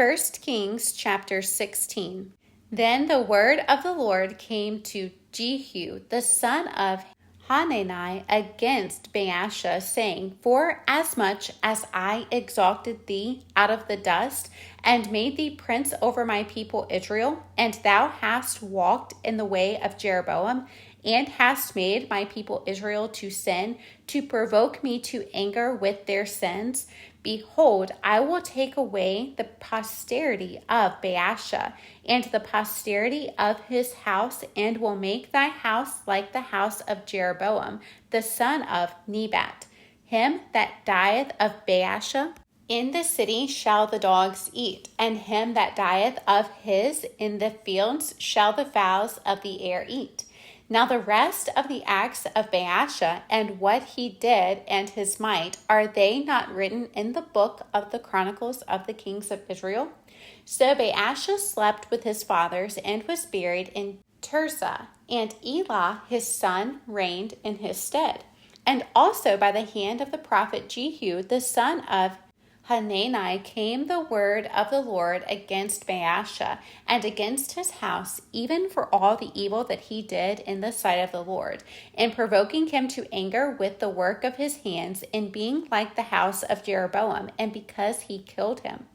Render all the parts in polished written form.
1 Kings chapter 16. Then the word of the Lord came to Jehu, the son of Hanani, against Baasha, saying, Forasmuch as I exalted thee out of the dust, and made thee prince over my people Israel, and thou hast walked in the way of Jeroboam, and hast made my people Israel to sin, to provoke me to anger with their sins, behold, I will take away the posterity of Baasha, and the posterity of his house, and will make thy house like the house of Jeroboam, the son of Nebat. Him that dieth of Baasha in the city shall the dogs eat, and him that dieth of his in the fields shall the fowls of the air eat. Now the rest of the acts of Baasha, and what he did, and his might, are they not written in the book of the Chronicles of the Kings of Israel? So Baasha slept with his fathers, and was buried in Tirzah, and Elah his son reigned in his stead. And also by the hand of the prophet Jehu, the son of Hanani, came the word of the Lord against Baasha, and against his house, even for all the evil that he did in the sight of the Lord, in provoking him to anger with the work of his hands, in being like the house of Jeroboam, and because he killed him.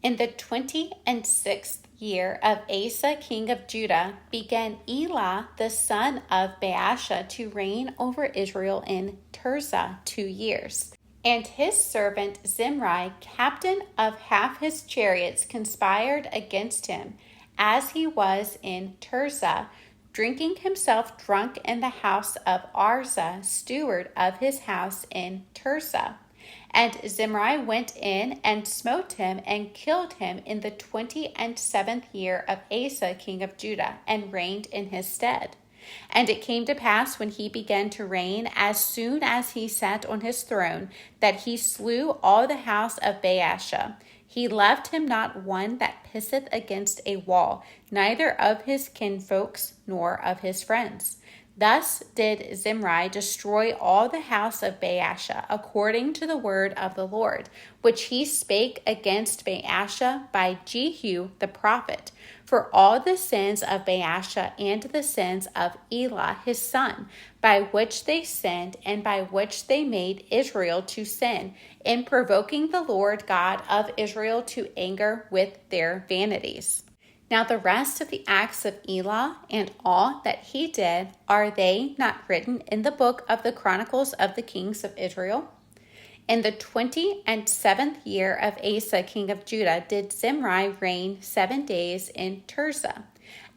In the 26th year of Asa king of Judah began Elah the son of Baasha to reign over Israel in Tirzah 2 years. And his servant Zimri, captain of half his chariots, conspired against him, as he was in Tirzah, drinking himself drunk in the house of Arza, steward of his house in Tirzah. And Zimri went in and smote him and killed him in the 27th year of Asa king of Judah, and reigned in his stead. And it came to pass, when he began to reign, as soon as he sat on his throne, that he slew all the house of Baasha. He left him not one that pisseth against a wall, neither of his kinfolks nor of his friends. Thus did Zimri destroy all the house of Baasha, according to the word of the Lord, which he spake against Baasha by Jehu the prophet, for all the sins of Baasha and the sins of Elah his son, by which they sinned, and by which they made Israel to sin, in provoking the Lord God of Israel to anger with their vanities. Now the rest of the acts of Elah, and all that he did, are they not written in the book of the Chronicles of the Kings of Israel? In the 27th year of Asa king of Judah did Zimri reign 7 days in Tirzah.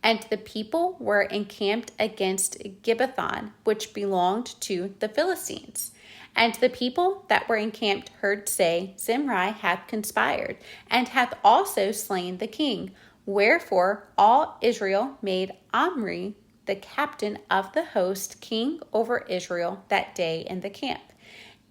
And the people were encamped against Gibbethon, which belonged to the Philistines. And the people that were encamped heard say, Zimri hath conspired, and hath also slain the king. Wherefore all Israel made Omri, the captain of the host, king over Israel that day in the camp.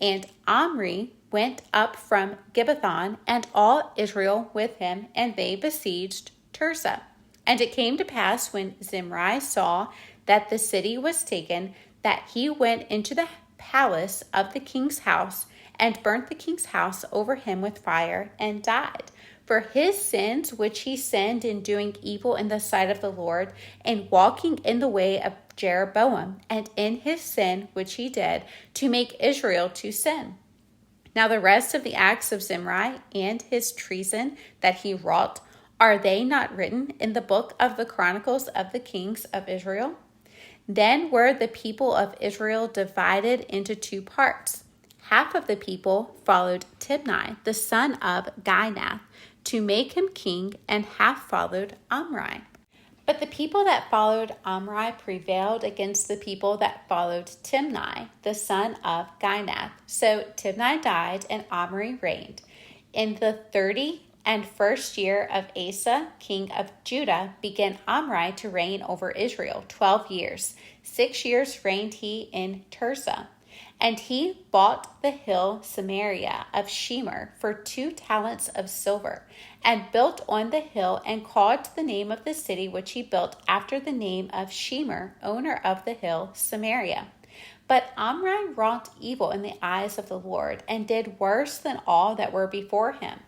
And Omri went up from Gibbethon, and all Israel with him, and they besieged Tirzah. And it came to pass, when Zimri saw that the city was taken, that he went into the palace of the king's house, and burnt the king's house over him with fire, and died. For his sins which he sinned in doing evil in the sight of the Lord, and walking in the way of Jeroboam, and in his sin which he did, to make Israel to sin. Now the rest of the acts of Zimri, and his treason that he wrought, are they not written in the book of the Chronicles of the Kings of Israel? Then were the people of Israel divided into 2 parts. Half of the people followed Tibni, the son of Ginath, to make him king, and half followed Omri. But the people that followed Omri prevailed against the people that followed Timni, the son of Ginath. So Timni died, and Omri reigned. In the 31st year of Asa, king of Judah, began Omri to reign over Israel 12 years. 6 years reigned he in Tirzah. And he bought the hill Samaria of Shemer for 2 talents of silver, and built on the hill, and called the name of the city which he built after the name of Shemer, owner of the hill Samaria. But Omri wrought evil in the eyes of the Lord, and did worse than all that were before him.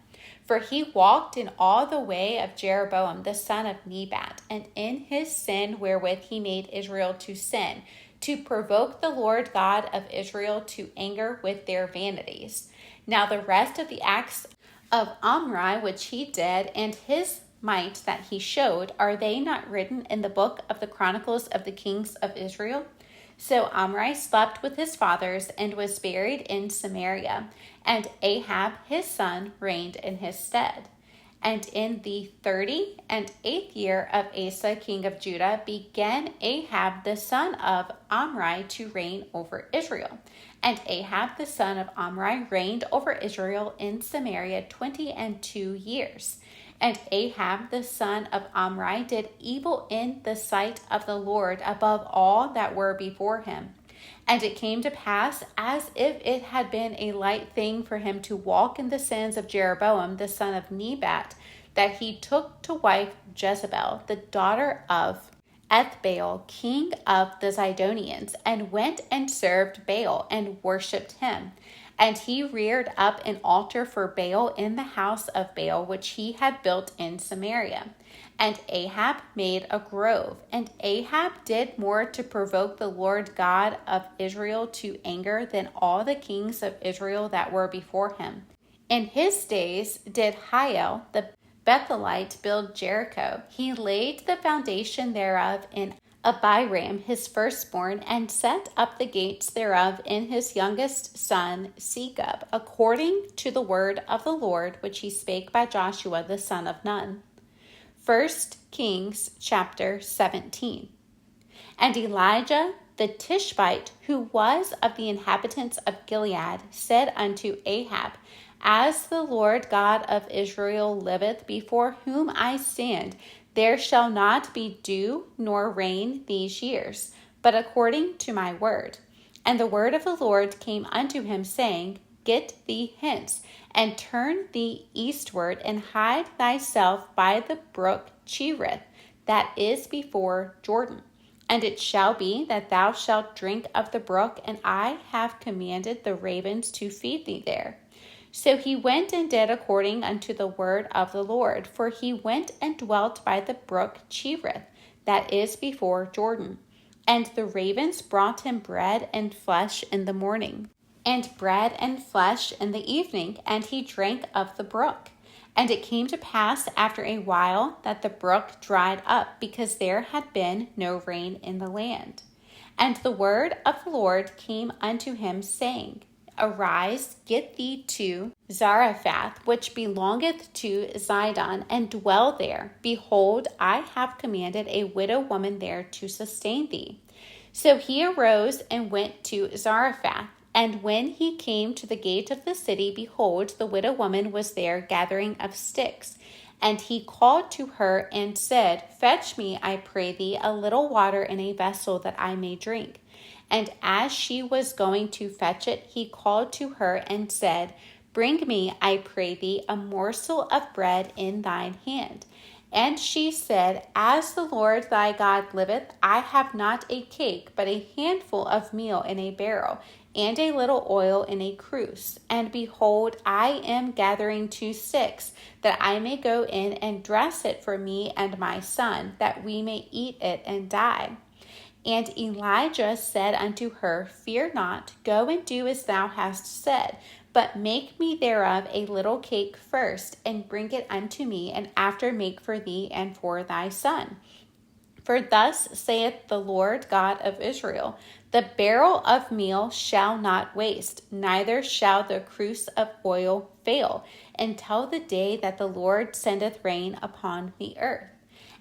For he walked in all the way of Jeroboam the son of Nebat, and in his sin wherewith he made Israel to sin, to provoke the Lord God of Israel to anger with their vanities. Now the rest of the acts of Omri which he did, and his might that he showed, are they not written in the book of the Chronicles of the kings of Israel? So Omri slept with his fathers and was buried in Samaria, and Ahab his son reigned in his stead. And in the 38th year of Asa king of Judah began Ahab the son of Omri to reign over Israel. And Ahab the son of Omri reigned over Israel in Samaria 22 years. And Ahab the son of Omri did evil in the sight of the Lord above all that were before him. And it came to pass, as if it had been a light thing for him to walk in the sins of Jeroboam the son of Nebat, that he took to wife Jezebel, the daughter of Ethbaal, king of the Zidonians, and went and served Baal and worshipped him. And he reared up an altar for Baal in the house of Baal, which he had built in Samaria. And Ahab made a grove. And Ahab did more to provoke the Lord God of Israel to anger than all the kings of Israel that were before him. In his days did Hiel the Bethelite build Jericho. He laid the foundation thereof in Abiram his firstborn, and set up the gates thereof in his youngest son Segub, according to the word of the Lord which he spake by Joshua the son of Nun. 1 Kings chapter 17. And Elijah the Tishbite, who was of the inhabitants of Gilead, said unto Ahab, As the Lord God of Israel liveth, before whom I stand, there shall not be dew nor rain these years, but according to my word. And the word of the Lord came unto him, saying, Get thee hence, and turn thee eastward, and hide thyself by the brook Cherith, that is before Jordan. And it shall be that thou shalt drink of the brook, and I have commanded the ravens to feed thee there. So he went and did according unto the word of the Lord, for he went and dwelt by the brook Cherith, that is before Jordan. And the ravens brought him bread and flesh in the morning, and bread and flesh in the evening, and he drank of the brook. And it came to pass after a while that the brook dried up, because there had been no rain in the land. And the word of the Lord came unto him, saying, Arise, get thee to Zarephath, which belongeth to Zidon, and dwell there. Behold, I have commanded a widow woman there to sustain thee. So he arose and went to Zarephath. And when he came to the gate of the city, behold, the widow woman was there gathering of sticks. And he called to her and said, Fetch me, I pray thee, a little water in a vessel, that I may drink. And as she was going to fetch it, he called to her and said, Bring me, I pray thee, a morsel of bread in thine hand. And she said, As the Lord thy God liveth, I have not a cake, but a handful of meal in a barrel, and a little oil in a cruse. And behold, I am gathering 2 sticks, that I may go in and dress it for me and my son, that we may eat it and die. And Elijah said unto her, Fear not, go and do as thou hast said, but make me thereof a little cake first, and bring it unto me, and after make for thee and for thy son. For thus saith the Lord God of Israel, The barrel of meal shall not waste, neither shall the cruse of oil fail, until the day that the Lord sendeth rain upon the earth.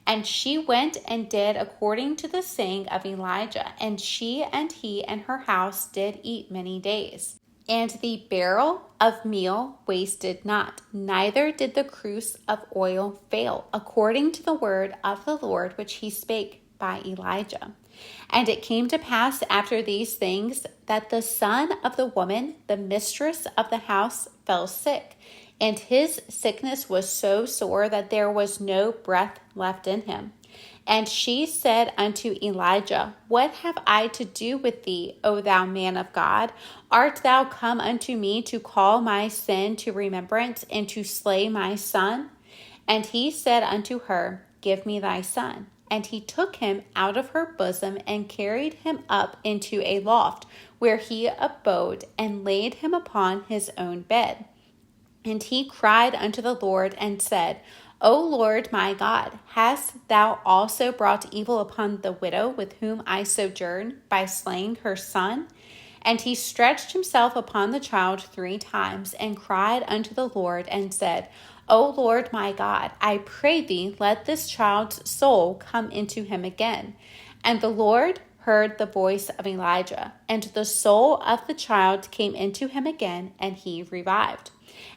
And she went and did according to the saying of Elijah, and she and he and her house did eat many days. And the barrel of meal wasted not, neither did the cruse of oil fail, according to the word of the Lord which he spake by Elijah. And it came to pass after these things that the son of the woman, the mistress of the house, fell sick. And his sickness was so sore that there was no breath left in him. And she said unto Elijah, What have I to do with thee, O thou man of God? Art thou come unto me to call my sin to remembrance, and to slay my son? And he said unto her, Give me thy son. And he took him out of her bosom, and carried him up into a loft, where he abode, and laid him upon his own bed. And he cried unto the Lord, and said, O Lord my God, hast thou also brought evil upon the widow with whom I sojourn, by slaying her son? And he stretched himself upon the child 3 times, and cried unto the Lord, and said, O Lord my God, I pray thee, let this child's soul come into him again. And the Lord heard the voice of Elijah, and the soul of the child came into him again, and he revived.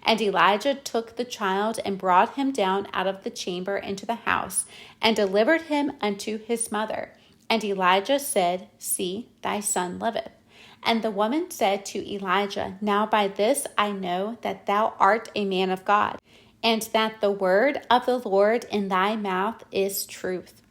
And Elijah took the child, and brought him down out of the chamber into the house, and delivered him unto his mother. And Elijah said, See, thy son liveth. And the woman said to Elijah, Now by this I know that thou art a man of God, and that the word of the Lord in thy mouth is truth.